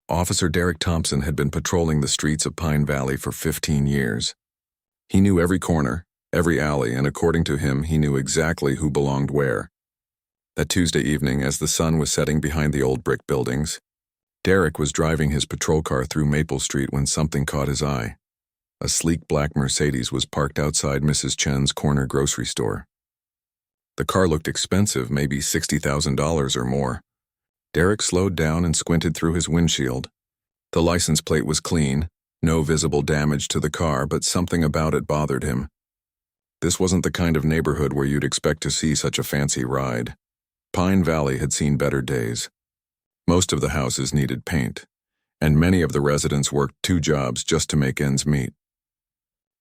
Officer Derek Thompson had been patrolling the streets of Pine Valley for 15 years. He knew every corner, every alley, and according to him, he knew exactly who belonged where. That Tuesday evening, as the sun was setting behind the old brick buildings, Derek was driving his patrol car through Maple Street when something caught his eye. A sleek black Mercedes was parked outside Mrs. Chen's corner grocery store. The car looked expensive, maybe $60,000 or more. Derek slowed down and squinted through his windshield. The license plate was clean, no visible damage to the car, but something about it bothered him. This wasn't the kind of neighborhood where you'd expect to see such a fancy ride. Pine Valley had seen better days. Most of the houses needed paint, and many of the residents worked 2 jobs just to make ends meet.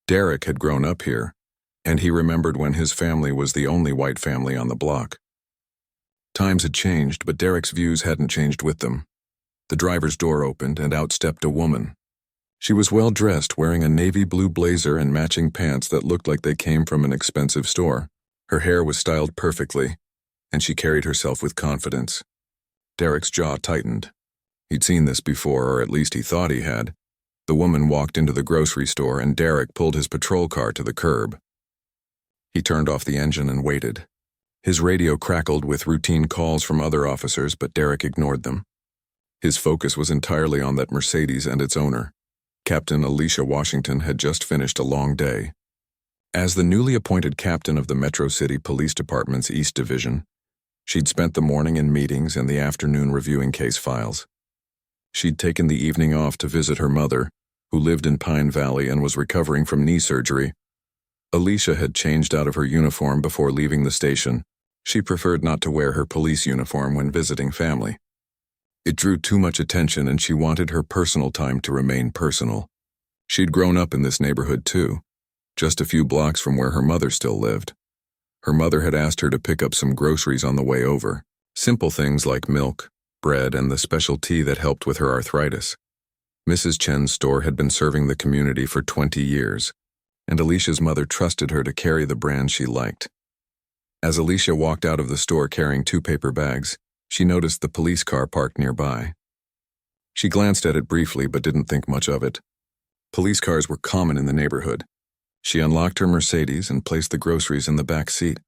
Derek had grown up here, and he remembered when his family was the only white family on the block. Times had changed, but Derek's views hadn't changed with them. The driver's door opened, and out stepped a woman. She was well-dressed, wearing a navy blue blazer and matching pants that looked like they came from an expensive store. Her hair was styled perfectly, and she carried herself with confidence. Derek's jaw tightened. He'd seen this before, or at least he thought he had. The woman walked into the grocery store, and Derek pulled his patrol car to the curb. He turned off the engine and waited. His radio crackled with routine calls from other officers, but Derek ignored them. His focus was entirely on that Mercedes and its owner. Captain Alicia Washington had just finished a long day. As the newly appointed captain of the Metro City Police Department's East Division, she'd spent the morning in meetings and the afternoon reviewing case files. She'd taken the evening off to visit her mother, who lived in Pine Valley and was recovering from knee surgery. Alicia had changed out of her uniform before leaving the station. She preferred not to wear her police uniform when visiting family. It drew too much attention, and she wanted her personal time to remain personal. She'd grown up in this neighborhood too, just a few blocks from where her mother still lived. Her mother had asked her to pick up some groceries on the way over, simple things like milk, bread, and the special tea that helped with her arthritis. Mrs. Chen's store had been serving the community for 20 years, and Alicia's mother trusted her to carry the brand she liked. As Alicia walked out of the store carrying 2 paper bags, she noticed the police car parked nearby. She glanced at it briefly but didn't think much of it. Police cars were common in the neighborhood. She unlocked her Mercedes and placed the groceries in the back seat.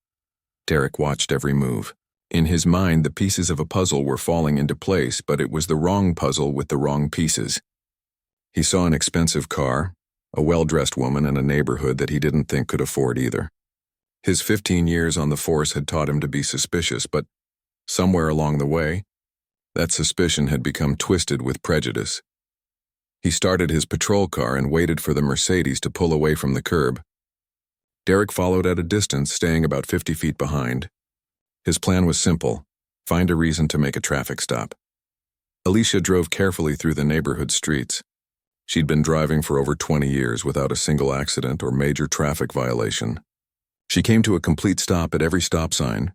Derek watched every move. In his mind, the pieces of a puzzle were falling into place, but it was the wrong puzzle with the wrong pieces. He saw an expensive car, a well-dressed woman, and a neighborhood that he didn't think could afford either. His 15 years on the force had taught him to be suspicious, but somewhere along the way, that suspicion had become twisted with prejudice. He started his patrol car and waited for the Mercedes to pull away from the curb. Derek followed at a distance, staying about 50 feet behind. His plan was simple: find a reason to make a traffic stop. Alicia drove carefully through the neighborhood streets. She'd been driving for over 20 years without a single accident or major traffic violation. She came to a complete stop at every stop sign,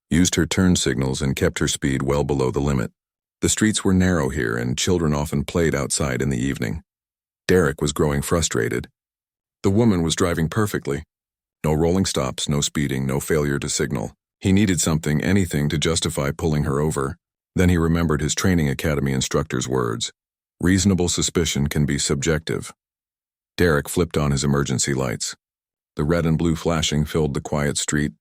used her turn signals, and kept her speed well below the limit. The streets were narrow here, and children often played outside in the evening. Derek was growing frustrated. The woman was driving perfectly. No rolling stops, no speeding, no failure to signal. He needed something, anything, to justify pulling her over. Then he remembered his training academy instructor's words. Reasonable suspicion can be subjective. Derek flipped on his emergency lights. The red and blue flashing filled the quiet street,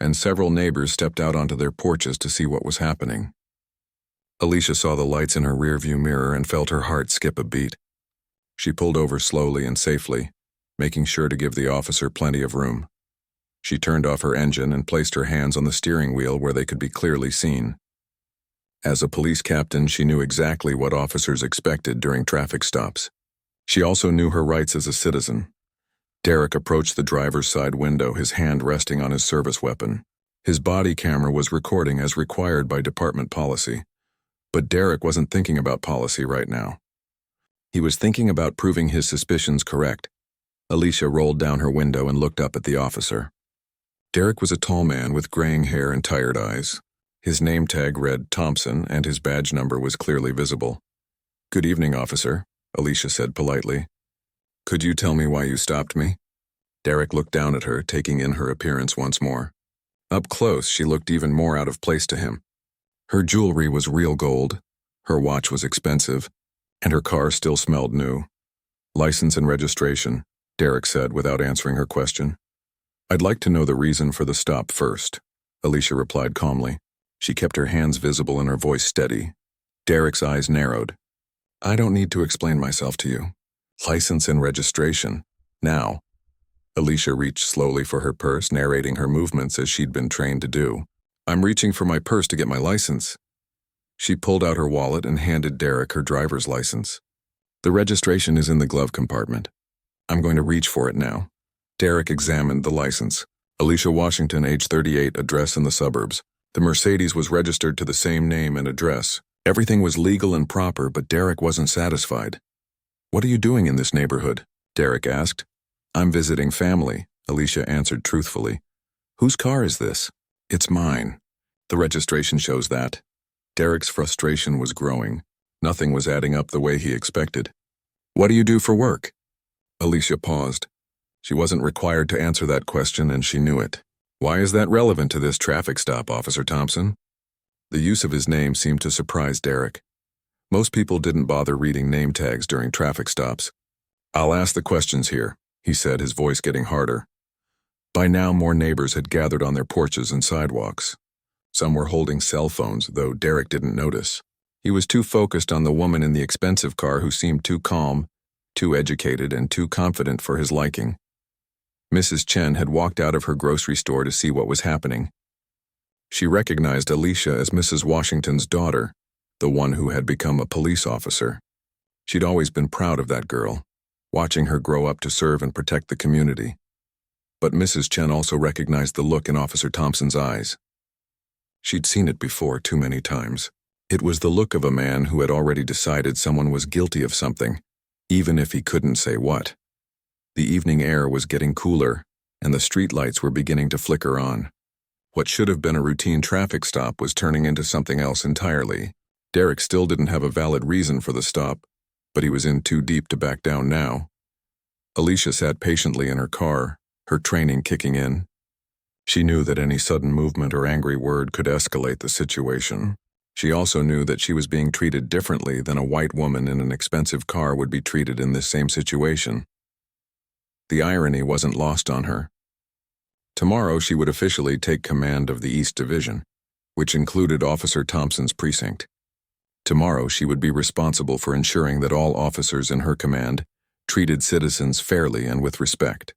and several neighbors stepped out onto their porches to see what was happening. Alicia saw the lights in her rearview mirror and felt her heart skip a beat. She pulled over slowly and safely, making sure to give the officer plenty of room. She turned off her engine and placed her hands on the steering wheel where they could be clearly seen. As a police captain, she knew exactly what officers expected during traffic stops. She also knew her rights as a citizen. Derek approached the driver's side window, his hand resting on his service weapon. His body camera was recording as required by department policy. But Derek wasn't thinking about policy right now. He was thinking about proving his suspicions correct. Alicia rolled down her window and looked up at the officer. Derek was a tall man with graying hair and tired eyes. His name tag read Thompson, and his badge number was clearly visible. "Good evening, officer," Alicia said politely. "Could you tell me why you stopped me?" Derek looked down at her, taking in her appearance once more. Up close, she looked even more out of place to him. Her jewelry was real gold, her watch was expensive, And her car still smelled new. License and registration, Derek said without answering her question. I'd like to know the reason for the stop first, Alicia replied calmly. She kept her hands visible and her voice steady. Derek's eyes narrowed. I don't need to explain myself to you. License and registration. Now. Alicia reached slowly for her purse, narrating her movements as she'd been trained to do. I'm reaching for my purse to get my license. She pulled out her wallet and handed Derek her driver's license. The registration is in the glove compartment. I'm going to reach for it now. Derek examined the license. Alicia Washington, age 38, address in the suburbs. The Mercedes was registered to the same name and address. Everything was legal and proper, but Derek wasn't satisfied. What are you doing in this neighborhood? Derek asked. I'm visiting family, Alicia answered truthfully. Whose car is this? It's mine. The registration shows that. Derek's frustration was growing. Nothing was adding up the way he expected. What do you do for work? Alicia paused. She wasn't required to answer that question, and she knew it. Why is that relevant to this traffic stop, Officer Thompson? The use of his name seemed to surprise Derek. Most people didn't bother reading name tags during traffic stops. I'll ask the questions here, he said, his voice getting harder. By now, more neighbors had gathered on their porches and sidewalks. Some were holding cell phones, though Derek didn't notice. He was too focused on the woman in the expensive car who seemed too calm, too educated, and too confident for his liking. Mrs. Chen had walked out of her grocery store to see what was happening. She recognized Alicia as Mrs. Washington's daughter, the one who had become a police officer. She'd always been proud of that girl, watching her grow up to serve and protect the community. But Mrs. Chen also recognized the look in Officer Thompson's eyes. She'd seen it before too many times. It was the look of a man who had already decided someone was guilty of something, even if he couldn't say what. The evening air was getting cooler, and the streetlights were beginning to flicker on. What should have been a routine traffic stop was turning into something else entirely. Derek still didn't have a valid reason for the stop, but he was in too deep to back down now. Alicia sat patiently in her car, her training kicking in. She knew that any sudden movement or angry word could escalate the situation. She also knew that she was being treated differently than a white woman in an expensive car would be treated in this same situation. The irony wasn't lost on her. Tomorrow she would officially take command of the East Division, which included Officer Thompson's precinct. Tomorrow she would be responsible for ensuring that all officers in her command treated citizens fairly and with respect.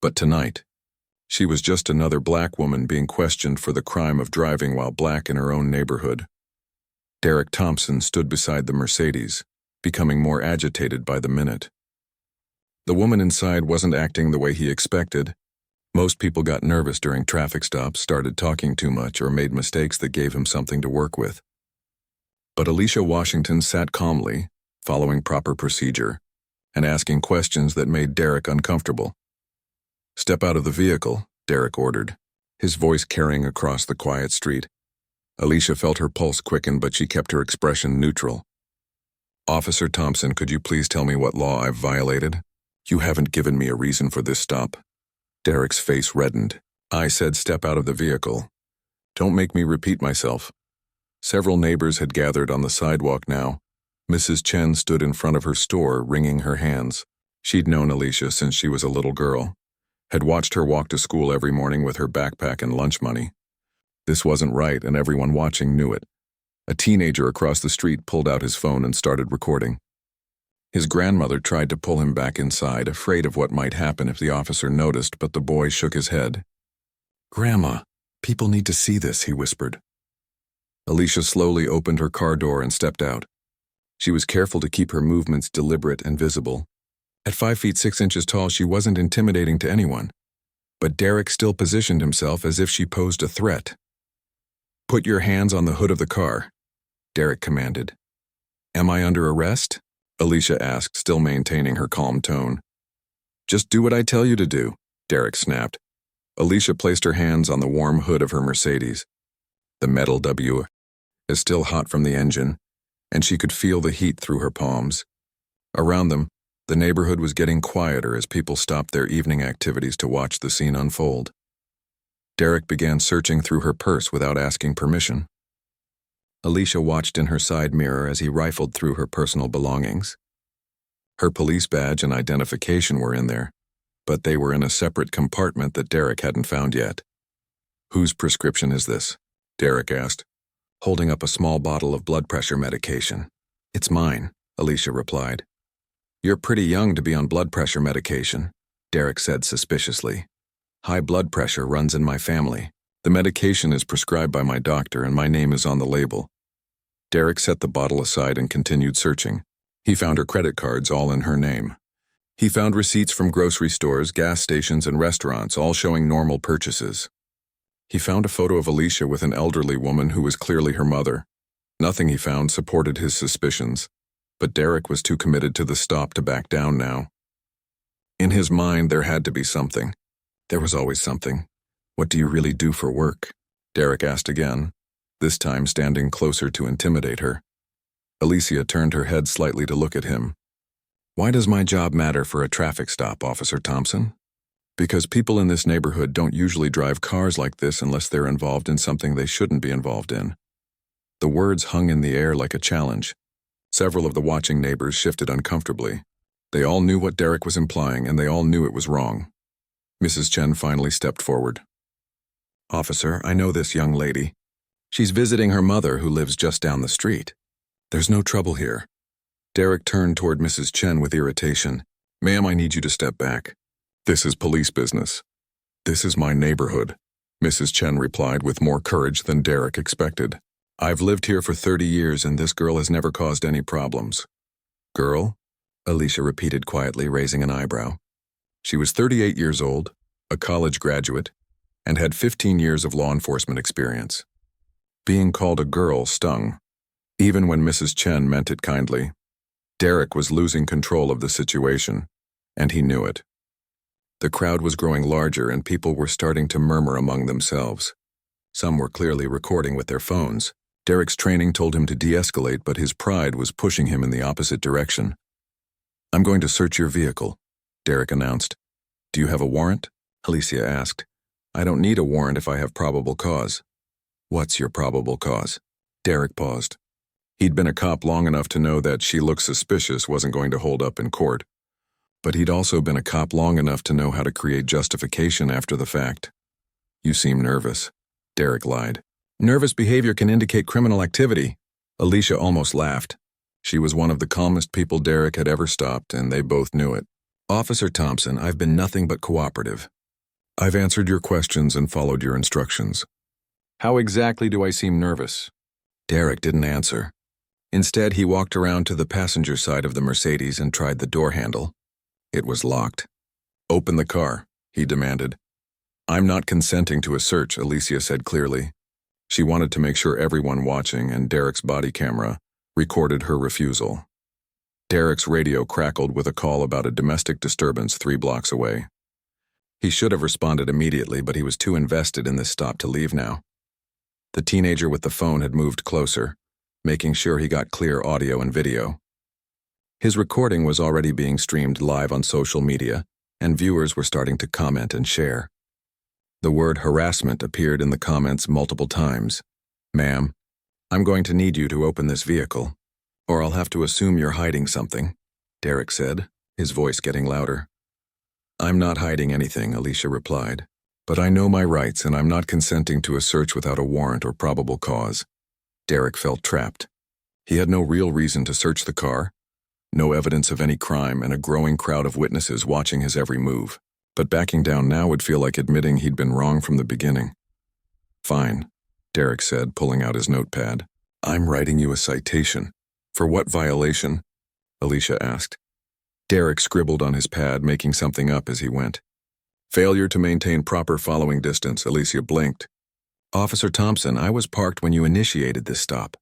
But tonight, she was just another black woman being questioned for the crime of driving while black in her own neighborhood. Derek Thompson stood beside the Mercedes, becoming more agitated by the minute. The woman inside wasn't acting the way he expected. Most people got nervous during traffic stops, started talking too much, or made mistakes that gave him something to work with. But Alicia Washington sat calmly, following proper procedure, and asking questions that made Derek uncomfortable. Step out of the vehicle, Derek ordered, his voice carrying across the quiet street. Alicia felt her pulse quicken, but she kept her expression neutral. Officer Thompson, could you please tell me what law I've violated? You haven't given me a reason for this stop. Derek's face reddened. I said step out of the vehicle. Don't make me repeat myself. Several neighbors had gathered on the sidewalk now. Mrs. Chen stood in front of her store, wringing her hands. She'd known Alicia since she was a little girl, had watched her walk to school every morning with her backpack and lunch money. This wasn't right, and everyone watching knew it. A teenager across the street pulled out his phone and started recording. His grandmother tried to pull him back inside, afraid of what might happen if the officer noticed, but the boy shook his head. Grandma, people need to see this, he whispered. Alicia slowly opened her car door and stepped out. She was careful to keep her movements deliberate and visible. At 5 feet 6 inches tall, she wasn't intimidating to anyone. But Derek still positioned himself as if she posed a threat. Put your hands on the hood of the car, Derek commanded. Am I under arrest? Alicia asked, still maintaining her calm tone. Just do what I tell you to do, Derek snapped. Alicia placed her hands on the warm hood of her Mercedes. The metal W is still hot from the engine, and she could feel the heat through her palms. Around them, the neighborhood was getting quieter as people stopped their evening activities to watch the scene unfold. Derek began searching through her purse without asking permission. Alicia watched in her side mirror as he rifled through her personal belongings. Her police badge and identification were in there, but they were in a separate compartment that Derek hadn't found yet. "Whose prescription is this?" Derek asked, holding up a small bottle of blood pressure medication. "It's mine," Alicia replied. "You're pretty young to be on blood pressure medication," Derek said suspiciously. "High blood pressure runs in my family. The medication is prescribed by my doctor and my name is on the label." Derek set the bottle aside and continued searching. He found her credit cards all in her name. He found receipts from grocery stores, gas stations, and restaurants, all showing normal purchases. He found a photo of Alicia with an elderly woman who was clearly her mother. Nothing he found supported his suspicions, but Derek was too committed to the stop to back down now. In his mind, there had to be something. There was always something. "What do you really do for work?" Derek asked again, this time standing closer to intimidate her. Alicia turned her head slightly to look at him. "Why does my job matter for a traffic stop, Officer Thompson?" "Because people in this neighborhood don't usually drive cars like this unless they're involved in something they shouldn't be involved in." The words hung in the air like a challenge. Several of the watching neighbors shifted uncomfortably. They all knew what Derek was implying, and they all knew it was wrong. Mrs. Chen finally stepped forward. "Officer, I know this young lady. She's visiting her mother who lives just down the street. There's no trouble here." Derek turned toward Mrs. Chen with irritation. "Ma'am, I need you to step back. This is police business." "This is my neighborhood," Mrs. Chen replied with more courage than Derek expected. "I've lived here for 30 years and this girl has never caused any problems." "Girl?" Alicia repeated quietly, raising an eyebrow. She was 38 years old, a college graduate, and had 15 years of law enforcement experience. Being called a girl stung, even when Mrs. Chen meant it kindly. Derek was losing control of the situation, and he knew it. The crowd was growing larger and people were starting to murmur among themselves. Some were clearly recording with their phones. Derek's training told him to de-escalate, but his pride was pushing him in the opposite direction. "I'm going to search your vehicle," Derek announced. "Do you have a warrant?" Alicia asked. "I don't need a warrant if I have probable cause." "What's your probable cause?" Derek paused. He'd been a cop long enough to know that "she looks suspicious" wasn't going to hold up in court. But he'd also been a cop long enough to know how to create justification after the fact. "You seem nervous," Derek lied. "Nervous behavior can indicate criminal activity." Alicia almost laughed. She was one of the calmest people Derek had ever stopped, and they both knew it. "Officer Thompson, I've been nothing but cooperative. I've answered your questions and followed your instructions." "How exactly do I seem nervous?" Derek didn't answer. Instead, he walked around to the passenger side of the Mercedes and tried the door handle. It was locked. "Open the car," he demanded. "I'm not consenting to a search," Alicia said clearly. She wanted to make sure everyone watching and Derek's body camera recorded her refusal. Derek's radio crackled with a call about a domestic disturbance 3 blocks away. He should have responded immediately, but he was too invested in this stop to leave now. The teenager with the phone had moved closer, making sure he got clear audio and video. His recording was already being streamed live on social media, and viewers were starting to comment and share. The word harassment appeared in the comments multiple times. "Ma'am, I'm going to need you to open this vehicle, or I'll have to assume you're hiding something," Derek said, his voice getting louder. "I'm not hiding anything," Alicia replied, "but I know my rights and I'm not consenting to a search without a warrant or probable cause." Derek felt trapped. He had no real reason to search the car, no evidence of any crime, and a growing crowd of witnesses watching his every move. But backing down now would feel like admitting he'd been wrong from the beginning. "Fine," Derek said, pulling out his notepad. "I'm writing you a citation." "For what violation?" Alicia asked. Derek scribbled on his pad, making something up as he went. "Failure to maintain proper following distance," Alicia blinked. "Officer Thompson, I was parked when you initiated this stop.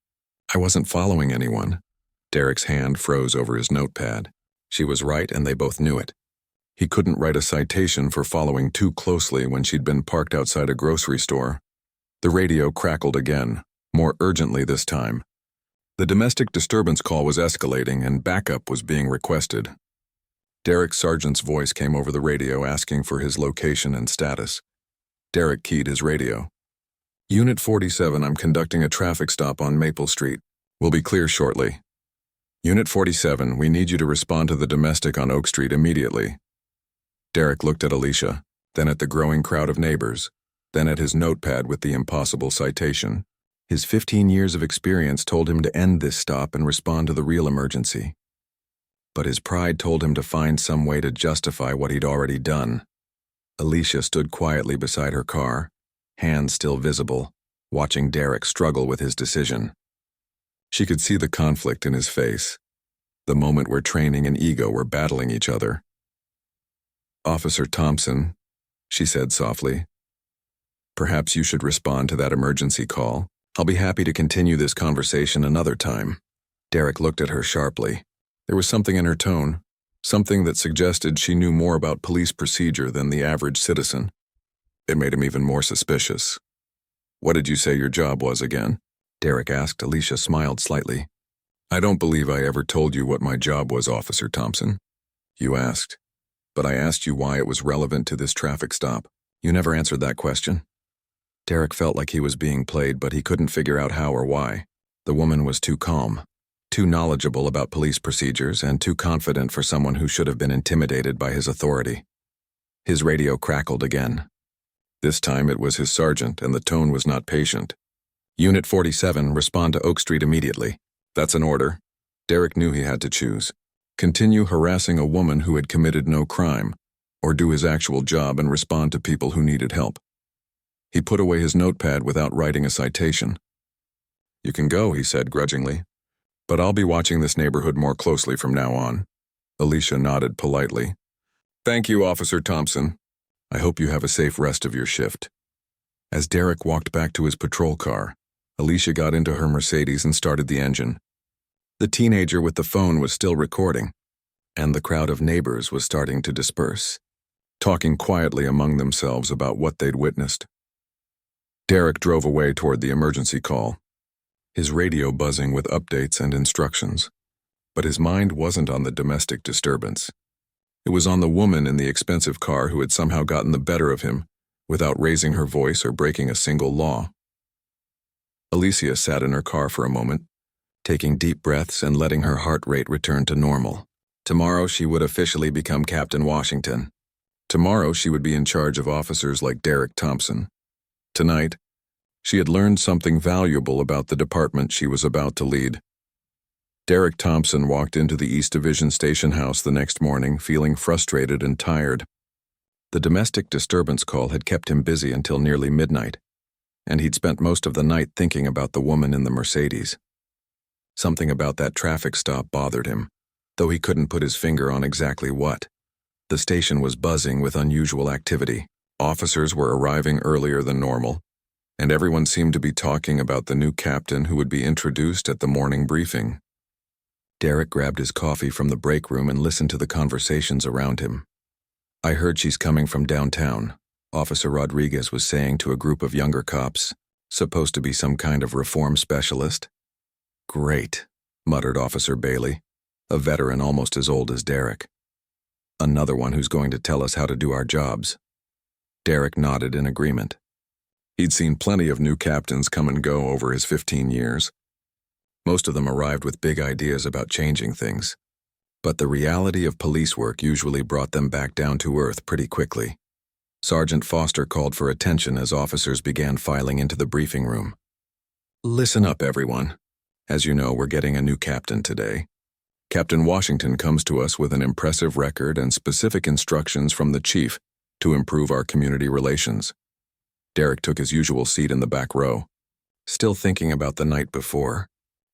I wasn't following anyone." Derek's hand froze over his notepad. She was right, and they both knew it. He couldn't write a citation for following too closely when she'd been parked outside a grocery store. The radio crackled again, more urgently this time. The domestic disturbance call was escalating, and backup was being requested. Derek's sergeant's voice came over the radio asking for his location and status. Derek keyed his radio. Unit 47, I'm conducting a traffic stop on Maple Street. We'll be clear shortly. Unit 47, we need you to respond to the domestic on Oak Street immediately. Derek looked at Alicia, then at the growing crowd of neighbors, then at his notepad with the impossible citation. His 15 years of experience told him to end this stop and respond to the real emergency. But his pride told him to find some way to justify what he'd already done. Alicia stood quietly beside her car, hands still visible, watching Derek struggle with his decision. She could see the conflict in his face, the moment where training and ego were battling each other. "Officer Thompson," she said softly, "perhaps you should respond to that emergency call. I'll be happy to continue this conversation another time." Derek looked at her sharply. There was something in her tone, something that suggested she knew more about police procedure than the average citizen. It made him even more suspicious. "What did you say your job was again?" Derek asked. Alicia smiled slightly. "I don't believe I ever told you what my job was, Officer Thompson." "You asked. But I asked you why it was relevant to this traffic stop. You never answered that question." Derek felt like he was being played, but he couldn't figure out how or why. The woman was too calm, too knowledgeable about police procedures, and too confident for someone who should have been intimidated by his authority. His radio crackled again. This time it was his sergeant, and the tone was not patient. "Unit 47, respond to Oak Street immediately." "That's an order." Derek knew he had to choose. Continue harassing a woman who had committed no crime, or do his actual job and respond to people who needed help. He put away his notepad without writing a citation. "You can go," he said grudgingly, "but I'll be watching this neighborhood more closely from now on." Alicia nodded politely. "Thank you, Officer Thompson. I hope you have a safe rest of your shift." As Derek walked back to his patrol car, Alicia got into her Mercedes and started the engine. The teenager with the phone was still recording, and the crowd of neighbors was starting to disperse, talking quietly among themselves about what they'd witnessed. Derek drove away toward the emergency call, his radio buzzing with updates and instructions. But his mind wasn't on the domestic disturbance. It was on the woman in the expensive car who had somehow gotten the better of him without raising her voice or breaking a single law. Alicia sat in her car for a moment, taking deep breaths and letting her heart rate return to normal. Tomorrow she would officially become Captain Washington. Tomorrow she would be in charge of officers like Derek Thompson. Tonight, she had learned something valuable about the department she was about to lead. Derek Thompson walked into the East Division station house the next morning feeling frustrated and tired. The domestic disturbance call had kept him busy until nearly midnight, and he'd spent most of the night thinking about the woman in the Mercedes. Something about that traffic stop bothered him, though he couldn't put his finger on exactly what. The station was buzzing with unusual activity. Officers were arriving earlier than normal, and everyone seemed to be talking about the new captain who would be introduced at the morning briefing. Derek grabbed his coffee from the break room and listened to the conversations around him. "I heard she's coming from downtown," Officer Rodriguez was saying to a group of younger cops, supposed to be some kind of reform specialist. "Great," muttered Officer Bailey, a veteran almost as old as Derek. "Another one who's going to tell us how to do our jobs." Derek nodded in agreement. He'd seen plenty of new captains come and go over his 15 years. Most of them arrived with big ideas about changing things, but the reality of police work usually brought them back down to earth pretty quickly. Sergeant Foster called for attention as officers began filing into the briefing room. "Listen up, everyone. As you know, we're getting a new captain today. Captain Washington comes to us with an impressive record and specific instructions from the chief to improve our community relations." Derek took his usual seat in the back row, still thinking about the night before.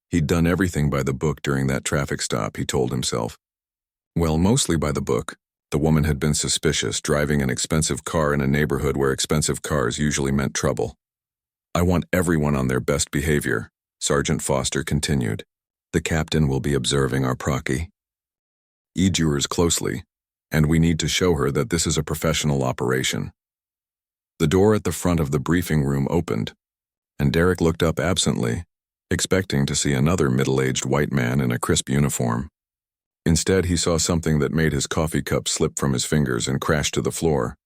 He'd done everything by the book during that traffic stop, he told himself. Well, mostly by the book. The woman had been suspicious, driving an expensive car in a neighborhood where expensive cars usually meant trouble. "I want everyone on their best behavior," Sergeant Foster continued. "The captain will be observing our procky jurors closely, and we need to show her that this is a professional operation." The door at the front of the briefing room opened, and Derek looked up absently, expecting to see another middle-aged white man in a crisp uniform. Instead, he saw something that made his coffee cup slip from his fingers and crash to the floor.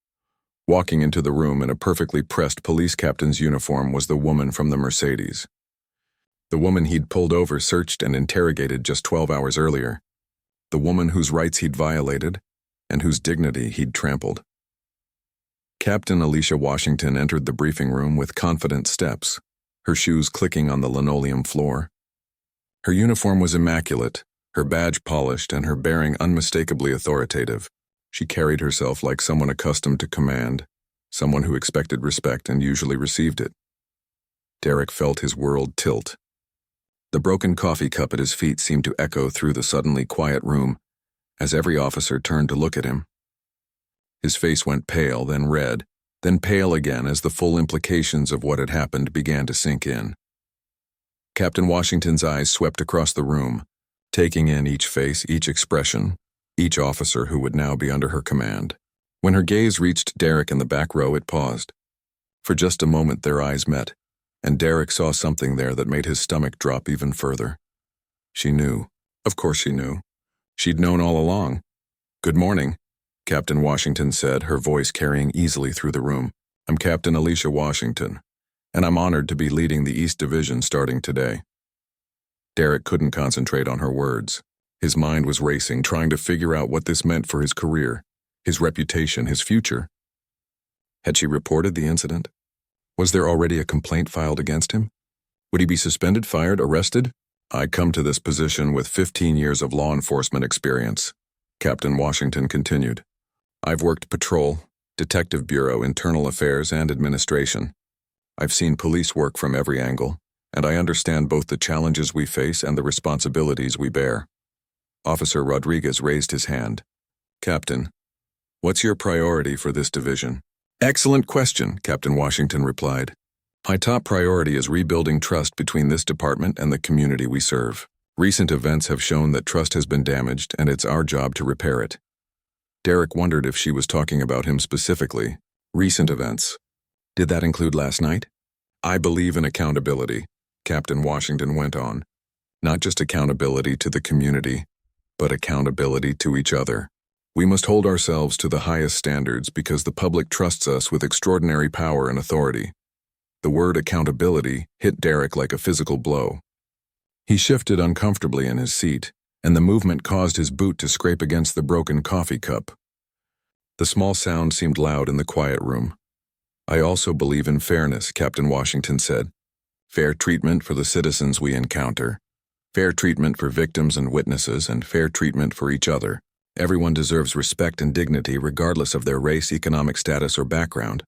Walking into the room in a perfectly pressed police captain's uniform was the woman from the Mercedes. The woman he'd pulled over, searched, and interrogated just 12 hours earlier. The woman whose rights he'd violated and whose dignity he'd trampled. Captain Alicia Washington entered the briefing room with confident steps, her shoes clicking on the linoleum floor. Her uniform was immaculate, her badge polished, and her bearing unmistakably authoritative. She carried herself like someone accustomed to command, someone who expected respect and usually received it. Derek felt his world tilt. The broken coffee cup at his feet seemed to echo through the suddenly quiet room as every officer turned to look at him. His face went pale, then red, then pale again as the full implications of what had happened began to sink in. Captain Washington's eyes swept across the room, taking in each face, each expression, each officer who would now be under her command. When her gaze reached Derek in the back row, it paused. For just a moment their eyes met, and Derek saw something there that made his stomach drop even further. She knew. Of course she knew. She'd known all along. "Good morning," Captain Washington said, her voice carrying easily through the room. "I'm Captain Alicia Washington, and I'm honored to be leading the East Division starting today." Derek couldn't concentrate on her words. His mind was racing, trying to figure out what this meant for his career, his reputation, his future. Had she reported the incident? Was there already a complaint filed against him? Would he be suspended, fired, arrested? "I come to this position with 15 years of law enforcement experience," Captain Washington continued. "I've worked patrol, detective bureau, internal affairs, and administration. I've seen police work from every angle, and I understand both the challenges we face and the responsibilities we bear." Officer Rodriguez raised his hand. "Captain, what's your priority for this division?" "Excellent question," Captain Washington replied. "My top priority is rebuilding trust between this department and the community we serve. Recent events have shown that trust has been damaged, and it's our job to repair it." Derek wondered if she was talking about him specifically. Recent events. Did that include last night? "I believe in accountability," Captain Washington went on. "Not just accountability to the community, but accountability to each other. We must hold ourselves to the highest standards because the public trusts us with extraordinary power and authority." The word accountability hit Derek like a physical blow. He shifted uncomfortably in his seat, and the movement caused his boot to scrape against the broken coffee cup. The small sound seemed loud in the quiet room. "I also believe in fairness," Captain Washington said. "Fair treatment for the citizens we encounter. Fair treatment for victims and witnesses, and fair treatment for each other. Everyone deserves respect and dignity regardless of their race, economic status, or background."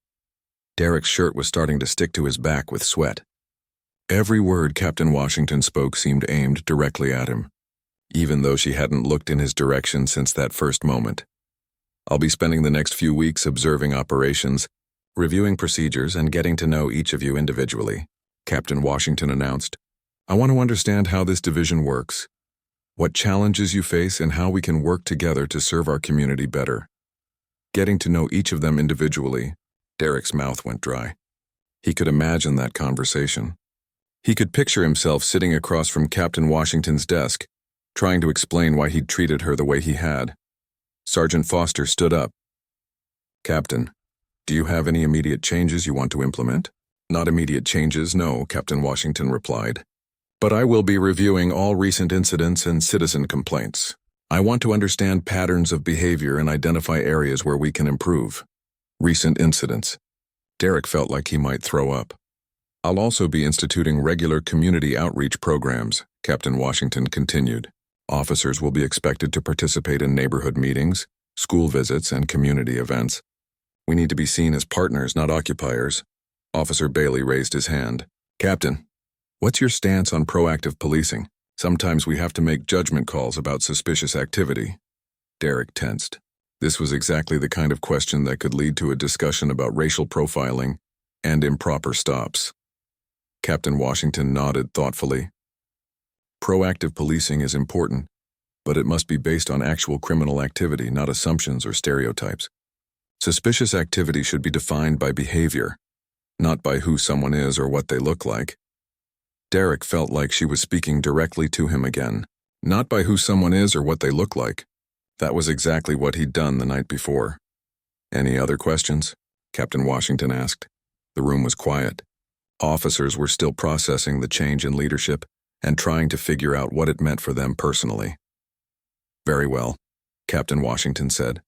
Derek's shirt was starting to stick to his back with sweat. Every word Captain Washington spoke seemed aimed directly at him, even though she hadn't looked in his direction since that first moment. "I'll be spending the next few weeks observing operations, reviewing procedures, and getting to know each of you individually," Captain Washington announced. "I want to understand how this division works, what challenges you face, and how we can work together to serve our community better." Getting to know each of them individually, Derek's mouth went dry. He could imagine that conversation. He could picture himself sitting across from Captain Washington's desk, trying to explain why he'd treated her the way he had. Sergeant Foster stood up. "Captain, do you have any immediate changes you want to implement?" "Not immediate changes, no," Captain Washington replied. "But I will be reviewing all recent incidents and citizen complaints. I want to understand patterns of behavior and identify areas where we can improve." Recent incidents. Derek felt like he might throw up. "I'll also be instituting regular community outreach programs," Captain Washington continued. "Officers will be expected to participate in neighborhood meetings, school visits, and community events. We need to be seen as partners, not occupiers." Officer Bailey raised his hand. "Captain, what's your stance on proactive policing? Sometimes we have to make judgment calls about suspicious activity." Derek tensed. This was exactly the kind of question that could lead to a discussion about racial profiling and improper stops. Captain Washington nodded thoughtfully. "Proactive policing is important, but it must be based on actual criminal activity, not assumptions or stereotypes. Suspicious activity should be defined by behavior, not by who someone is or what they look like." Derek felt like she was speaking directly to him again. Not by who someone is or what they look like. That was exactly what he'd done the night before. "Any other questions?" Captain Washington asked. The room was quiet. Officers were still processing the change in leadership and trying to figure out what it meant for them personally. Very well, Captain Washington said.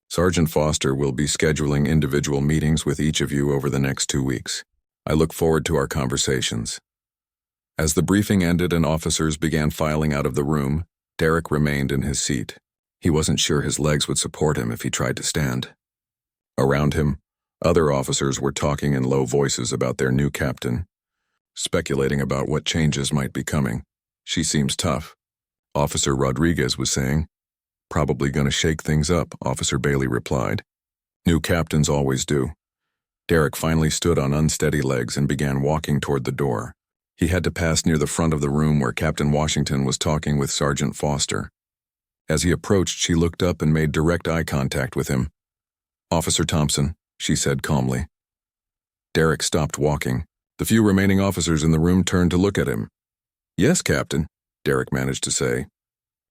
Sergeant Foster will be scheduling individual meetings with each of you over the next 2 weeks. I look forward to our conversations. As the briefing ended and officers began filing out of the room, Derek remained in his seat. He wasn't sure his legs would support him if he tried to stand. Around him, other officers were talking in low voices about their new captain, speculating about what changes might be coming. She seems tough, Officer Rodriguez was saying. Probably gonna shake things up, Officer Bailey replied. New captains always do. Derek finally stood on unsteady legs and began walking toward the door. He had to pass near the front of the room where Captain Washington was talking with Sergeant Foster. As he approached, she looked up and made direct eye contact with him. Officer Thompson, she said calmly. Derek stopped walking. The few remaining officers in the room turned to look at him. Yes, Captain, Derek managed to say.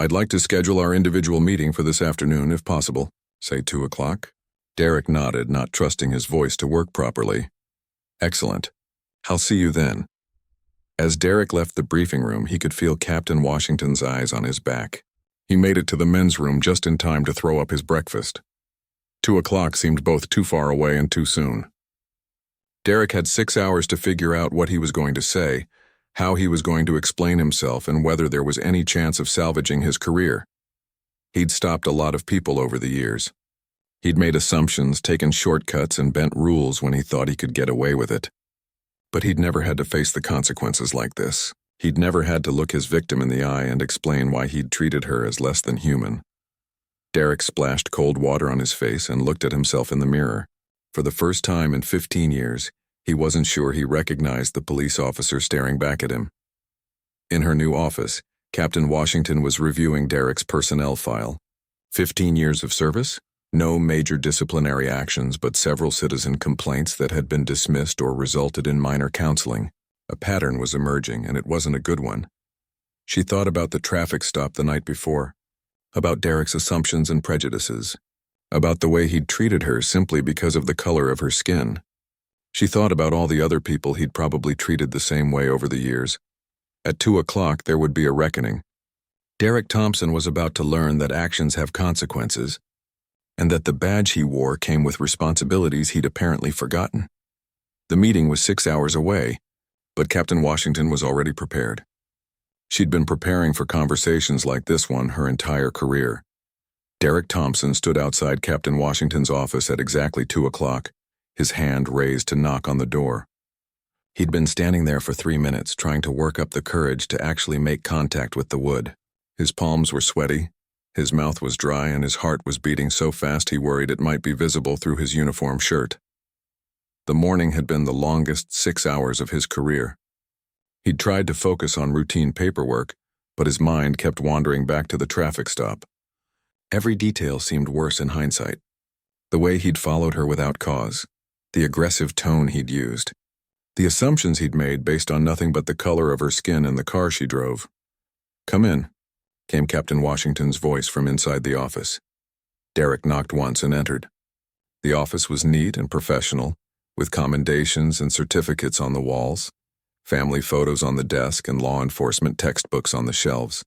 I'd like to schedule our individual meeting for this afternoon if possible, say 2 o'clock. Derek nodded, not trusting his voice to work properly. Excellent. I'll see you then. As Derek left the briefing room, he could feel Captain Washington's eyes on his back. He made it to the men's room just in time to throw up his breakfast. 2 o'clock seemed both too far away and too soon. Derek had 6 hours to figure out what he was going to say, how he was going to explain himself, and whether there was any chance of salvaging his career. He'd stopped a lot of people over the years. He'd made assumptions, taken shortcuts, and bent rules when he thought he could get away with it. But he'd never had to face the consequences like this. He'd never had to look his victim in the eye and explain why he'd treated her as less than human. Derek splashed cold water on his face and looked at himself in the mirror. For the first time in 15 years, he wasn't sure he recognized the police officer staring back at him. In her new office, Captain Washington was reviewing Derek's personnel file. 15 years of service? No major disciplinary actions, but several citizen complaints that had been dismissed or resulted in minor counseling. A pattern was emerging, and it wasn't a good one. She thought about the traffic stop the night before, about Derek's assumptions and prejudices, about the way he'd treated her simply because of the color of her skin. She thought about all the other people he'd probably treated the same way over the years. At 2 o'clock, there would be a reckoning. Derek Thompson was about to learn that actions have consequences, and that the badge he wore came with responsibilities he'd apparently forgotten. The meeting was 6 hours away, but Captain Washington was already prepared. She'd been preparing for conversations like this one her entire career. Derek Thompson stood outside Captain Washington's office at exactly 2 o'clock, his hand raised to knock on the door. He'd been standing there for 3 minutes, trying to work up the courage to actually make contact with the wood. His palms were sweaty, his mouth was dry, and his heart was beating so fast he worried it might be visible through his uniform shirt. The morning had been the longest 6 hours of his career. He'd tried to focus on routine paperwork, but his mind kept wandering back to the traffic stop. Every detail seemed worse in hindsight. The way he'd followed her without cause, the aggressive tone he'd used, the assumptions he'd made based on nothing but the color of her skin and the car she drove. "Come in," came Captain Washington's voice from inside the office. Derek knocked once and entered. The office was neat and professional, with commendations and certificates on the walls, family photos on the desk, and law enforcement textbooks on the shelves.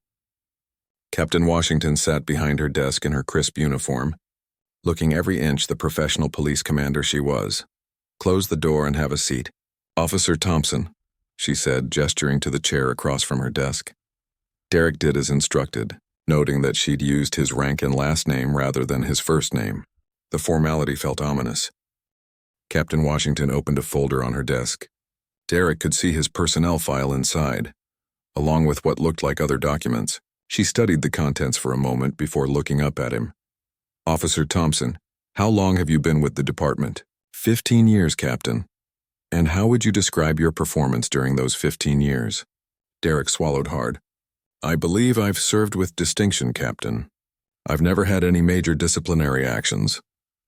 Captain Washington sat behind her desk in her crisp uniform, looking every inch the professional police commander she was. "Close the door and have a seat. Officer Thompson," she said, gesturing to the chair across from her desk. Derek did as instructed, noting that she'd used his rank and last name rather than his first name. The formality felt ominous. Captain Washington opened a folder on her desk. Derek could see his personnel file inside, along with what looked like other documents. She studied the contents for a moment before looking up at him. "Officer Thompson, how long have you been with the department?" 15 years, Captain." "And how would you describe your performance during those 15 years?" Derek swallowed hard. "I believe I've served with distinction, Captain. I've never had any major disciplinary actions."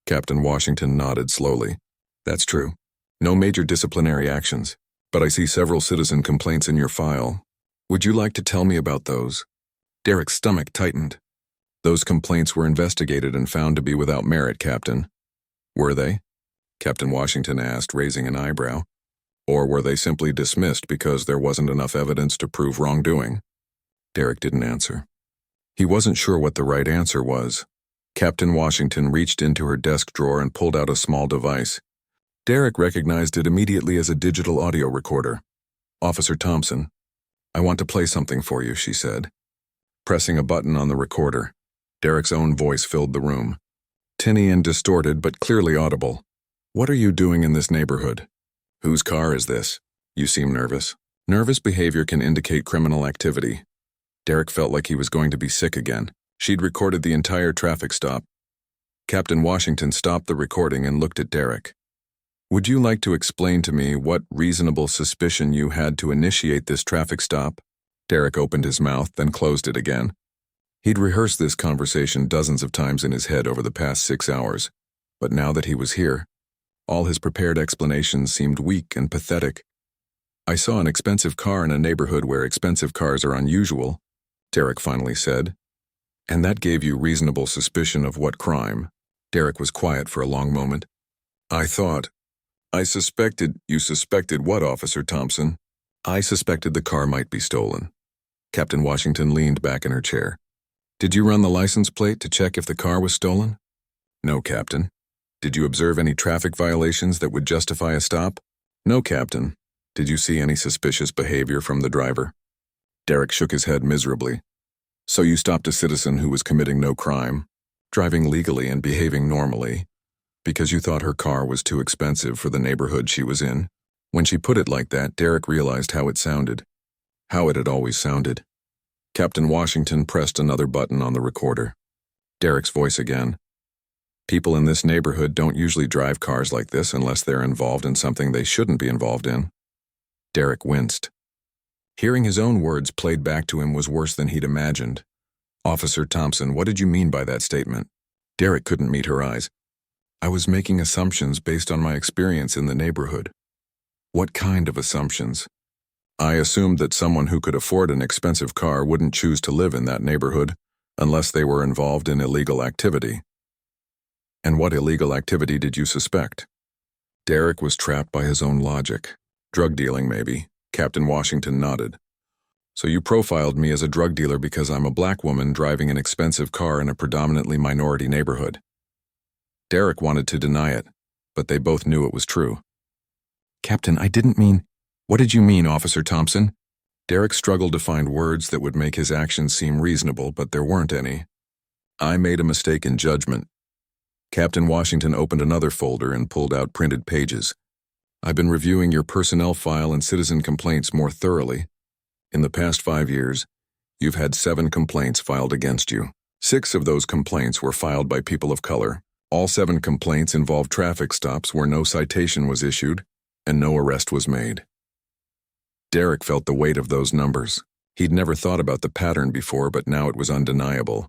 Captain Washington nodded slowly. "That's true. No major disciplinary actions, but I see several citizen complaints in your file. Would you like to tell me about those?" Derek's stomach tightened. "Those complaints were investigated and found to be without merit, Captain." "Were they?" Captain Washington asked, raising an eyebrow. Or were they simply dismissed because there wasn't enough evidence to prove wrongdoing? Derek didn't answer. He wasn't sure what the right answer was. Captain Washington reached into her desk drawer and pulled out a small device. Derek recognized it immediately as a digital audio recorder. "Officer Thompson, I want to play something for you," she said. Pressing a button on the recorder, Derek's own voice filled the room. Tinny and distorted, but clearly audible. "What are you doing in this neighborhood? Whose car is this? You seem nervous." Nervous behavior can indicate criminal activity. Derek felt like he was going to be sick again. She'd recorded the entire traffic stop. Captain Washington stopped the recording and looked at Derek. "Would you like to explain to me what reasonable suspicion you had to initiate this traffic stop?" Derek opened his mouth, then closed it again. He'd rehearsed this conversation dozens of times in his head over the past 6 hours, but now that he was here, all his prepared explanations seemed weak and pathetic. "I saw an expensive car in a neighborhood where expensive cars are unusual," Derek finally said. "And that gave you reasonable suspicion of what crime?" Derek was quiet for a long moment. I suspected." "You suspected what, Officer Thompson?" "I suspected the car might be stolen." Captain Washington leaned back in her chair. "Did you run the license plate to check if the car was stolen?" "No, Captain." "Did you observe any traffic violations that would justify a stop?" "No, Captain." "Did you see any suspicious behavior from the driver?" Derek shook his head miserably. "So you stopped a citizen who was committing no crime, driving legally and behaving normally, because you thought her car was too expensive for the neighborhood she was in?" When she put it like that, Derek realized how it sounded. How it had always sounded. Captain Washington pressed another button on the recorder. Derek's voice again. "People in this neighborhood don't usually drive cars like this unless they're involved in something they shouldn't be involved in." Derek winced. Hearing his own words played back to him was worse than he'd imagined. "Officer Thompson, what did you mean by that statement?" Derek couldn't meet her eyes. "I was making assumptions based on my experience in the neighborhood." "What kind of assumptions?" "I assumed that someone who could afford an expensive car wouldn't choose to live in that neighborhood unless they were involved in illegal activity." "And what illegal activity did you suspect?" Derek was trapped by his own logic. "Drug dealing, maybe." Captain Washington nodded. "So you profiled me as a drug dealer because I'm a black woman driving an expensive car in a predominantly minority neighborhood." Derek wanted to deny it, but they both knew it was true. "Captain, I didn't mean—" "What did you mean, Officer Thompson?" Derek struggled to find words that would make his actions seem reasonable, but there weren't any. "I made a mistake in judgment." Captain Washington opened another folder and pulled out printed pages. "I've been reviewing your personnel file and citizen complaints more thoroughly. In the past 5 years, you've had 7 complaints filed against you. 6 of those complaints were filed by people of color. All 7 complaints involved traffic stops where no citation was issued and no arrest was made." Derek felt the weight of those numbers. He'd never thought about the pattern before, but now it was undeniable.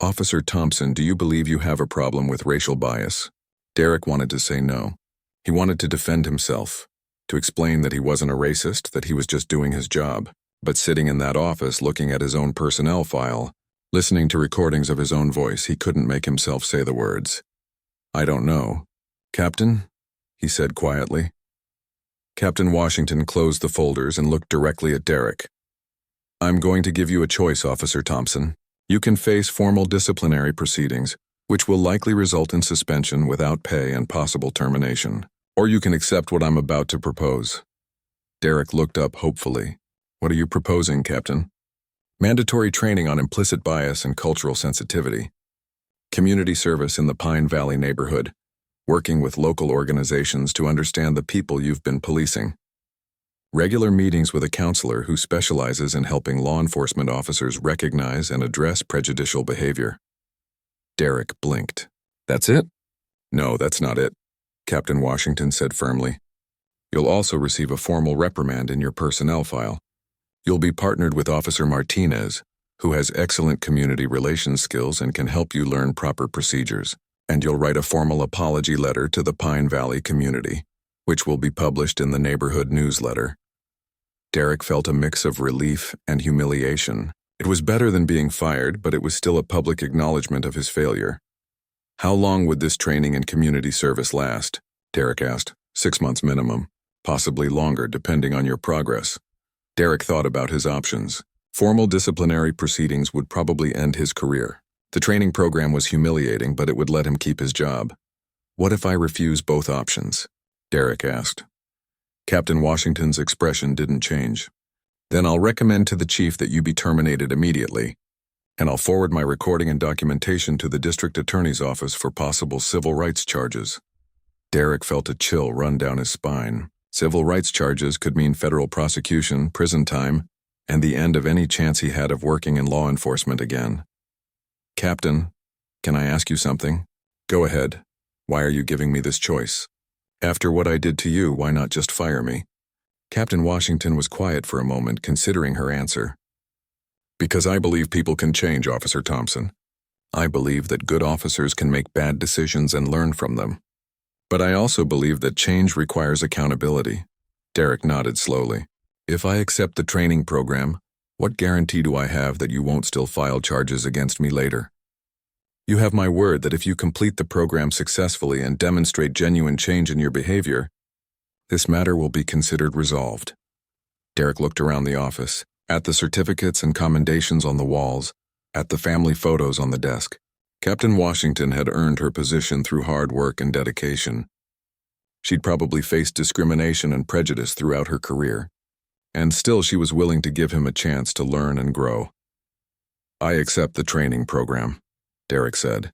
"Officer Thompson, do you believe you have a problem with racial bias?" Derek wanted to say no. He wanted to defend himself, to explain that he wasn't a racist, that he was just doing his job. But sitting in that office, looking at his own personnel file, listening to recordings of his own voice, he couldn't make himself say the words. "I don't know. Captain?" he said quietly. Captain Washington closed the folders and looked directly at Derek. "I'm going to give you a choice, Officer Thompson. You can face formal disciplinary proceedings, which will likely result in suspension without pay and possible termination. Or you can accept what I'm about to propose." Derek looked up hopefully. "What are you proposing, Captain?" "Mandatory training on implicit bias and cultural sensitivity. Community service in the Pine Valley neighborhood, working with local organizations to understand the people you've been policing. Regular meetings with a counselor who specializes in helping law enforcement officers recognize and address prejudicial behavior." Derek blinked. "That's it?" "No, that's not it," Captain Washington said firmly. "You'll also receive a formal reprimand in your personnel file. You'll be partnered with Officer Martinez, who has excellent community relations skills and can help you learn proper procedures. And you'll write a formal apology letter to the Pine Valley community, which will be published in the neighborhood newsletter." Derek felt a mix of relief and humiliation. It was better than being fired, but it was still a public acknowledgement of his failure. How long would this training and community service last? Derek asked. 6 months minimum, possibly longer depending on your progress. Derek thought about his options. Formal disciplinary proceedings would probably end his career. The training program was humiliating, but it would let him keep his job. What if I refuse both options? Derek asked. Captain Washington's expression didn't change. Then I'll recommend to the chief that you be terminated immediately, and I'll forward my recording and documentation to the district attorney's office for possible civil rights charges. Derek felt a chill run down his spine. Civil rights charges could mean federal prosecution, prison time, and the end of any chance he had of working in law enforcement again. Captain, can I ask you something? Go ahead. Why are you giving me this choice? After what I did to you, why not just fire me? Captain Washington was quiet for a moment, considering her answer. Because I believe people can change, Officer Thompson. I believe that good officers can make bad decisions and learn from them. But I also believe that change requires accountability. Derek nodded slowly. If I accept the training program, what guarantee do I have that you won't still file charges against me later? You have my word that if you complete the program successfully and demonstrate genuine change in your behavior, this matter will be considered resolved. Derek looked around the office, at the certificates and commendations on the walls, at the family photos on the desk. Captain Washington had earned her position through hard work and dedication. She'd probably faced discrimination and prejudice throughout her career, and still she was willing to give him a chance to learn and grow. I accept the training program, Derek said.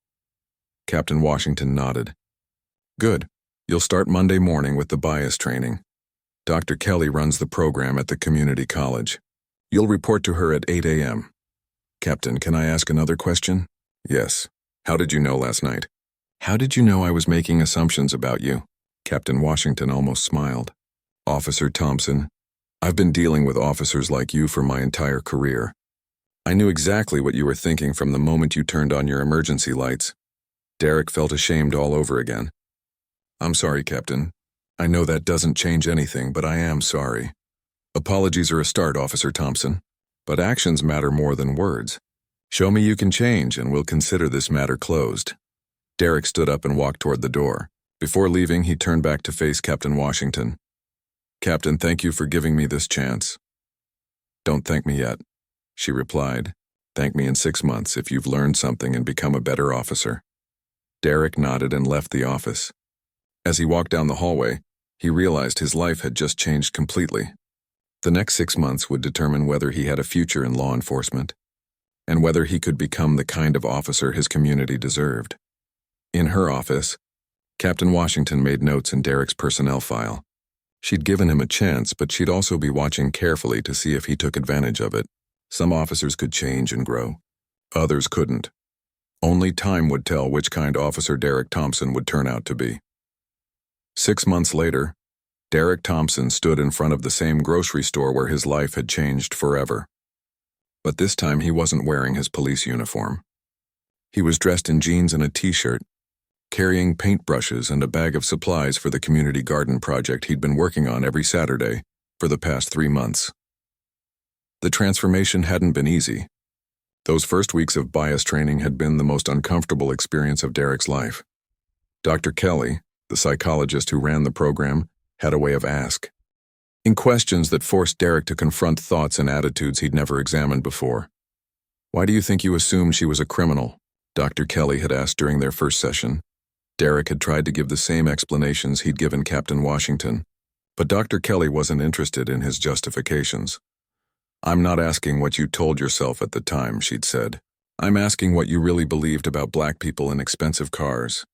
Captain Washington nodded. Good. You'll start Monday morning with the bias training. Dr. Kelly runs the program at the community college. You'll report to her at 8 a.m. Captain, can I ask another question? Yes. How did you know last night? How did you know I was making assumptions about you? Captain Washington almost smiled. Officer Thompson, I've been dealing with officers like you for my entire career. I knew exactly what you were thinking from the moment you turned on your emergency lights. Derek felt ashamed all over again. I'm sorry, Captain. I know that doesn't change anything, but I am sorry. Apologies are a start, Officer Thompson, but actions matter more than words. Show me you can change, and we'll consider this matter closed. Derek stood up and walked toward the door. Before leaving, he turned back to face Captain Washington. Captain, thank you for giving me this chance. Don't thank me yet, she replied. Thank me in 6 months if you've learned something and become a better officer. Derek nodded and left the office. As he walked down the hallway, he realized his life had just changed completely. The next 6 months would determine whether he had a future in law enforcement, and whether he could become the kind of officer his community deserved. In her office, Captain Washington made notes in Derek's personnel file. She'd given him a chance, but she'd also be watching carefully to see if he took advantage of it. Some officers could change and grow. Others couldn't. Only time would tell which kind Officer Derek Thompson would turn out to be. 6 months later, Derek Thompson stood in front of the same grocery store where his life had changed forever. But this time he wasn't wearing his police uniform. He was dressed in jeans and a t-shirt, carrying paintbrushes and a bag of supplies for the community garden project he'd been working on every Saturday for the past 3 months. The transformation hadn't been easy. Those first weeks of bias training had been the most uncomfortable experience of Derek's life. Dr. Kelly, the psychologist who ran the program, had a way of asking questions that forced Derek to confront thoughts and attitudes he'd never examined before. Why do you think you assumed she was a criminal? Dr. Kelly had asked during their first session. Derek had tried to give the same explanations he'd given Captain Washington, but Dr. Kelly wasn't interested in his justifications. I'm not asking what you told yourself at the time, she'd said. I'm asking what you really believed about black people in expensive cars.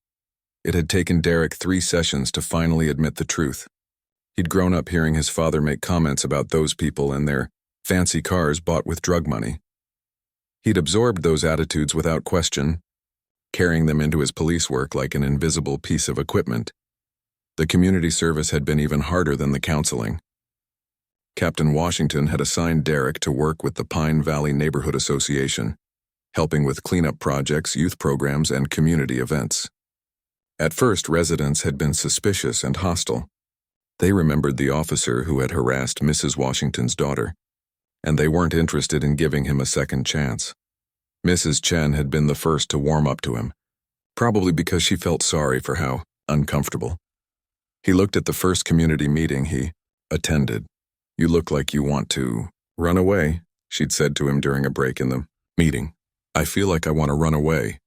It had taken Derek 3 sessions to finally admit the truth. He'd grown up hearing his father make comments about those people and their fancy cars bought with drug money. He'd absorbed those attitudes without question, carrying them into his police work like an invisible piece of equipment. The community service had been even harder than the counseling. Captain Washington had assigned Derek to work with the Pine Valley Neighborhood Association, helping with cleanup projects, youth programs, and community events. At first, residents had been suspicious and hostile. They remembered the officer who had harassed Mrs. Washington's daughter, and they weren't interested in giving him a second chance. Mrs. Chen had been the first to warm up to him, probably because she felt sorry for how uncomfortable He looked at the first community meeting he attended. "You look like you want to run away," she'd said to him during a break in the meeting. "I feel like I want to run away,"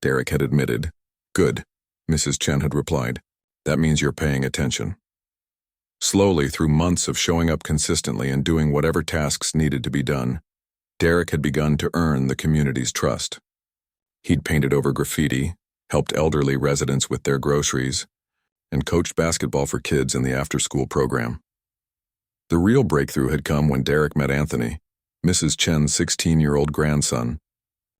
Derek had admitted. "Good," Mrs. Chen had replied. "That means you're paying attention." Slowly, through months of showing up consistently and doing whatever tasks needed to be done, Derek had begun to earn the community's trust. He'd painted over graffiti, helped elderly residents with their groceries, and coached basketball for kids in the after-school program. The real breakthrough had come when Derek met Anthony, Mrs. Chen's 16-year-old grandson.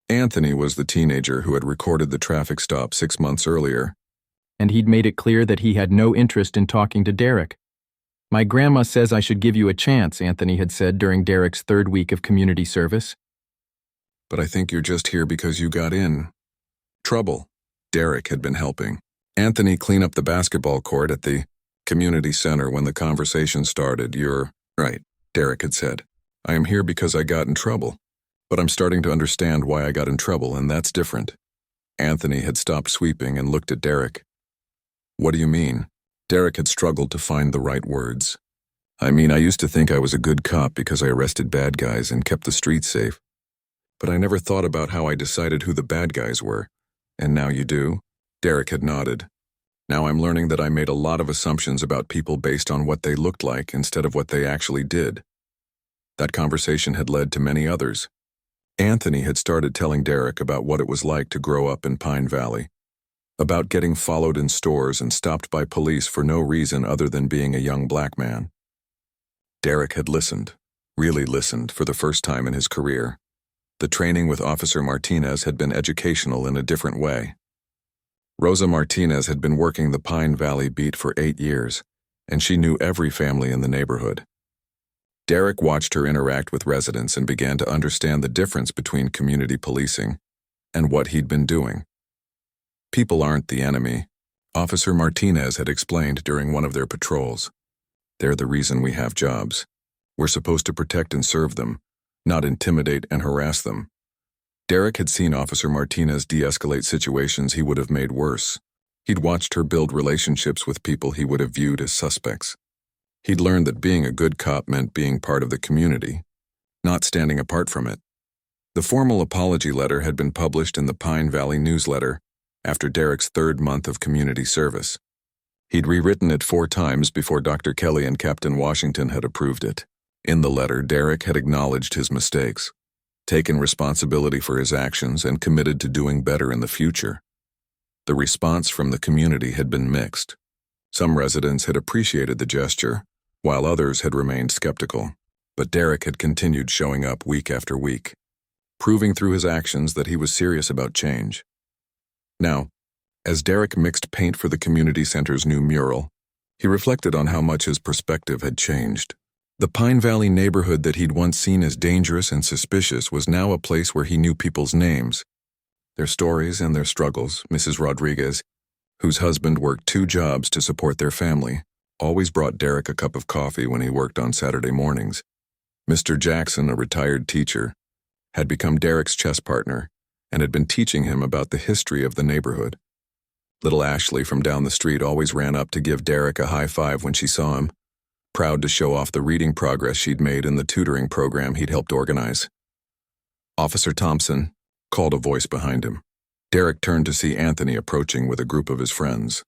Anthony was the teenager who had recorded the traffic stop 6 months earlier. And he'd made it clear that he had no interest in talking to Derek. "My grandma says I should give you a chance," Anthony had said during Derek's third week of community service. "But I think you're just here because you got in trouble." Derek had been helping Anthony clean up the basketball court at the community center when the conversation started. "You're right," Derek had said. "I am here because I got in trouble. But I'm starting to understand why I got in trouble, and that's different." Anthony had stopped sweeping and looked at Derek. "What do you mean?" Derek had struggled to find the right words. "I mean, I used to think I was a good cop because I arrested bad guys and kept the streets safe. But I never thought about how I decided who the bad guys were. And now you do?" Derek had nodded. "Now I'm learning that I made a lot of assumptions about people based on what they looked like instead of what they actually did." That conversation had led to many others. Anthony had started telling Derek about what it was like to grow up in Pine Valley, about getting followed in stores and stopped by police for no reason other than being a young black man. Derek had listened, really listened, for the first time in his career. The training with Officer Martinez had been educational in a different way. Rosa Martinez had been working the Pine Valley beat for 8 years, and she knew every family in the neighborhood. Derek watched her interact with residents and began to understand the difference between community policing and what he'd been doing. "People aren't the enemy," Officer Martinez had explained during one of their patrols. "They're the reason we have jobs. We're supposed to protect and serve them, not intimidate and harass them." Derek had seen Officer Martinez de-escalate situations he would have made worse. He'd watched her build relationships with people he would have viewed as suspects. He'd learned that being a good cop meant being part of the community, not standing apart from it. The formal apology letter had been published in the Pine Valley newsletter after Derek's 3rd month of community service. He'd rewritten it 4 times before Dr. Kelly and Captain Washington had approved it. In the letter, Derek had acknowledged his mistakes, taken responsibility for his actions, and committed to doing better in the future. The response from the community had been mixed. Some residents had appreciated the gesture, while others had remained skeptical. But Derek had continued showing up week after week, proving through his actions that he was serious about change. Now, as Derek mixed paint for the community center's new mural, he reflected on how much his perspective had changed. The Pine Valley neighborhood that he'd once seen as dangerous and suspicious was now a place where he knew people's names, their stories and their struggles. Mrs. Rodriguez, whose husband worked 2 jobs to support their family, always brought Derek a cup of coffee when he worked on Saturday mornings. Mr. Jackson, a retired teacher, had become Derek's chess partner and had been teaching him about the history of the neighborhood. Little Ashley from down the street always ran up to give Derek a high five when she saw him, proud to show off the reading progress she'd made in the tutoring program he'd helped organize. "Officer Thompson," called a voice behind him. Derek turned to see Anthony approaching with a group of his friends.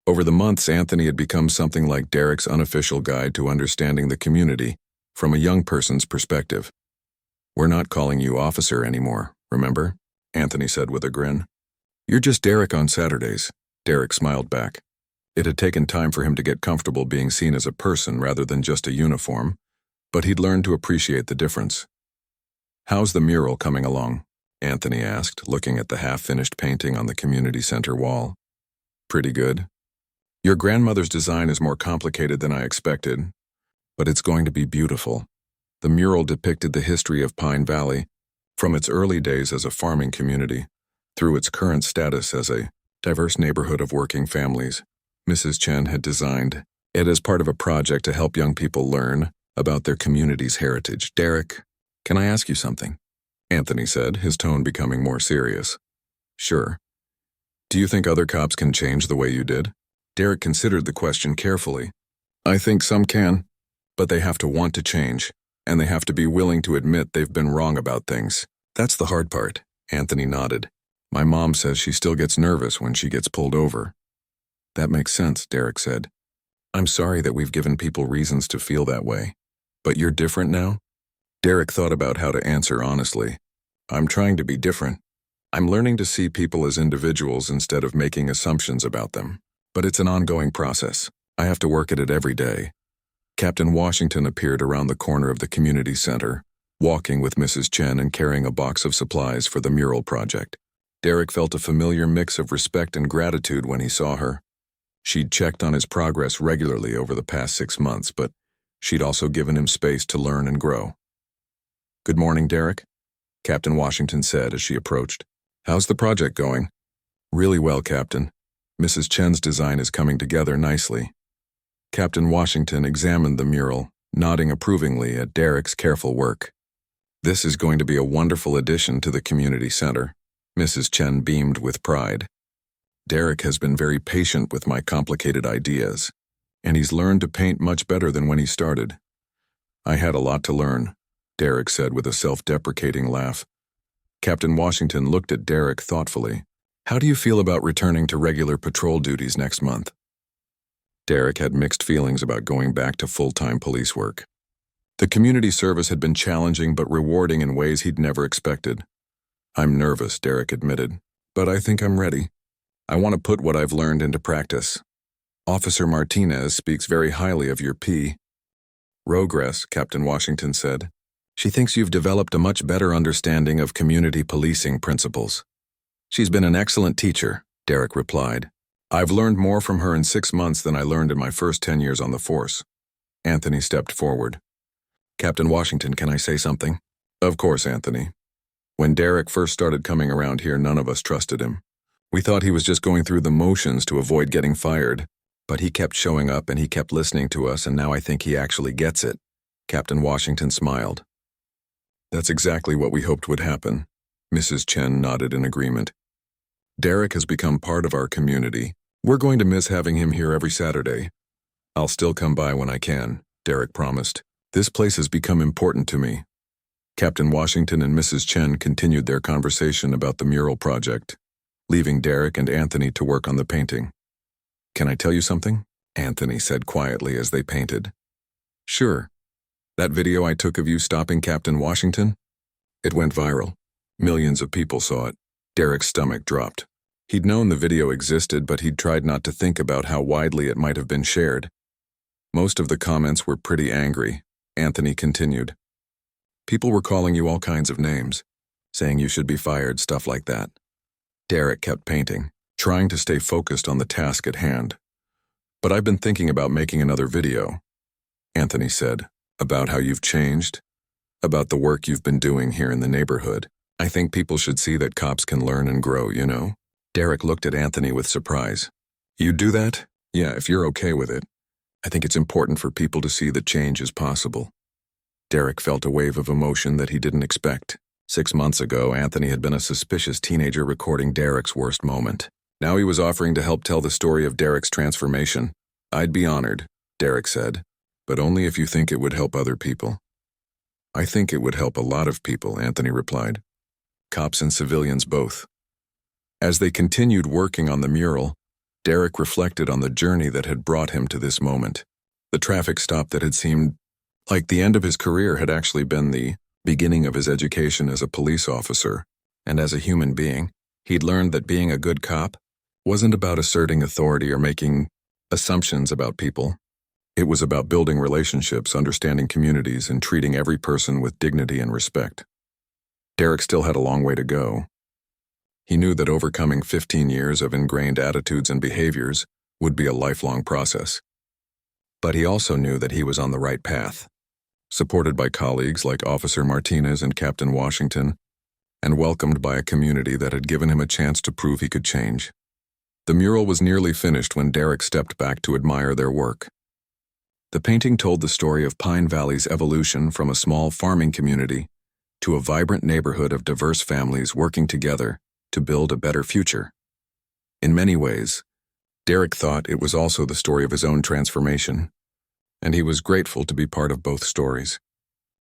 Over the months, Anthony had become something like Derek's unofficial guide to understanding the community from a young person's perspective. "We're not calling you officer anymore, remember?" Anthony said with a grin. "You're just Derek on Saturdays." Derek smiled back. It had taken time for him to get comfortable being seen as a person rather than just a uniform, but he'd learned to appreciate the difference. "How's the mural coming along?" Anthony asked, looking at the half-finished painting on the community center wall. "Pretty good. Your grandmother's design is more complicated than I expected, but it's going to be beautiful." The mural depicted the history of Pine Valley, from its early days as a farming community, through its current status as a diverse neighborhood of working families. Mrs. Chen had designed it as part of a project to help young people learn about their community's heritage. "Derek, can I ask you something?" Anthony said, his tone becoming more serious. "Sure. Do you think other cops can change the way you did?" Derek considered the question carefully. I think some can, but they have to want to change, and they have to be willing to admit they've been wrong about things. That's the hard part, Anthony nodded. My mom says she still gets nervous when she gets pulled over. That makes sense, Derek said. I'm sorry that we've given people reasons to feel that way. But you're different now? Derek thought about how to answer honestly. I'm trying to be different. I'm learning to see people as individuals instead of making assumptions about them. But it's an ongoing process. I have to work at it every day. Captain Washington appeared around the corner of the community center, walking with Mrs. Chen and carrying a box of supplies for the mural project. Derek felt a familiar mix of respect and gratitude when he saw her. She'd checked on his progress regularly over the past 6 months, but she'd also given him space to learn and grow. Good morning, Derek, Captain Washington said as she approached. How's the project going? Really well, Captain. Mrs. Chen's design is coming together nicely. Captain Washington examined the mural, nodding approvingly at Derek's careful work. This is going to be a wonderful addition to the community center. Mrs. Chen beamed with pride. Derek has been very patient with my complicated ideas, and he's learned to paint much better than when he started. I had a lot to learn, Derek said with a self-deprecating laugh. Captain Washington looked at Derek thoughtfully. How do you feel about returning to regular patrol duties next month? Derek had mixed feelings about going back to full-time police work. The community service had been challenging but rewarding in ways he'd never expected. I'm nervous, Derek admitted, but I think I'm ready. I want to put what I've learned into practice. Officer Martinez speaks very highly of your progress, Captain Washington said. She thinks you've developed a much better understanding of community policing principles. She's been an excellent teacher, Derek replied. I've learned more from her in 6 months than I learned in my first 10 years on the force. Anthony stepped forward. Captain Washington, can I say something? Of course, Anthony. When Derek first started coming around here, none of us trusted him. We thought he was just going through the motions to avoid getting fired, but he kept showing up and he kept listening to us, and now I think he actually gets it. Captain Washington smiled. That's exactly what we hoped would happen. Mrs. Chen nodded in agreement. Derek has become part of our community. We're going to miss having him here every Saturday. I'll still come by when I can, Derek promised. This place has become important to me. Captain Washington and Mrs. Chen continued their conversation about the mural project, leaving Derek and Anthony to work on the painting. Can I tell you something? Anthony said quietly as they painted. Sure. That video I took of you stopping Captain Washington? It went viral. Millions of people saw it. Derek's stomach dropped. He'd known the video existed, but he'd tried not to think about how widely it might have been shared. Most of the comments were pretty angry, Anthony continued. People were calling you all kinds of names, saying you should be fired, stuff like that. Derek kept painting, trying to stay focused on the task at hand. But I've been thinking about making another video, Anthony said, about how you've changed, about the work you've been doing here in the neighborhood. I think people should see that cops can learn and grow, you know? Derek looked at Anthony with surprise. You'd do that? Yeah, if you're okay with it. I think it's important for people to see that change is possible. Derek felt a wave of emotion that he didn't expect. 6 months ago, Anthony had been a suspicious teenager recording Derek's worst moment. Now he was offering to help tell the story of Derek's transformation. I'd be honored, Derek said, but only if you think it would help other people. I think it would help a lot of people, Anthony replied. Cops and civilians both. As they continued working on the mural, Derek reflected on the journey that had brought him to this moment. The traffic stop that had seemed like the end of his career had actually been the beginning of his education as a police officer, and as a human being, he'd learned that being a good cop wasn't about asserting authority or making assumptions about people. It was about building relationships, understanding communities, and treating every person with dignity and respect. Derek still had a long way to go. He knew that overcoming 15 years of ingrained attitudes and behaviors would be a lifelong process. But he also knew that he was on the right path, supported by colleagues like Officer Martinez and Captain Washington, and welcomed by a community that had given him a chance to prove he could change. The mural was nearly finished when Derek stepped back to admire their work. The painting told the story of Pine Valley's evolution from a small farming community to a vibrant neighborhood of diverse families working together to build a better future. In many ways, Derek thought it was also the story of his own transformation, and he was grateful to be part of both stories.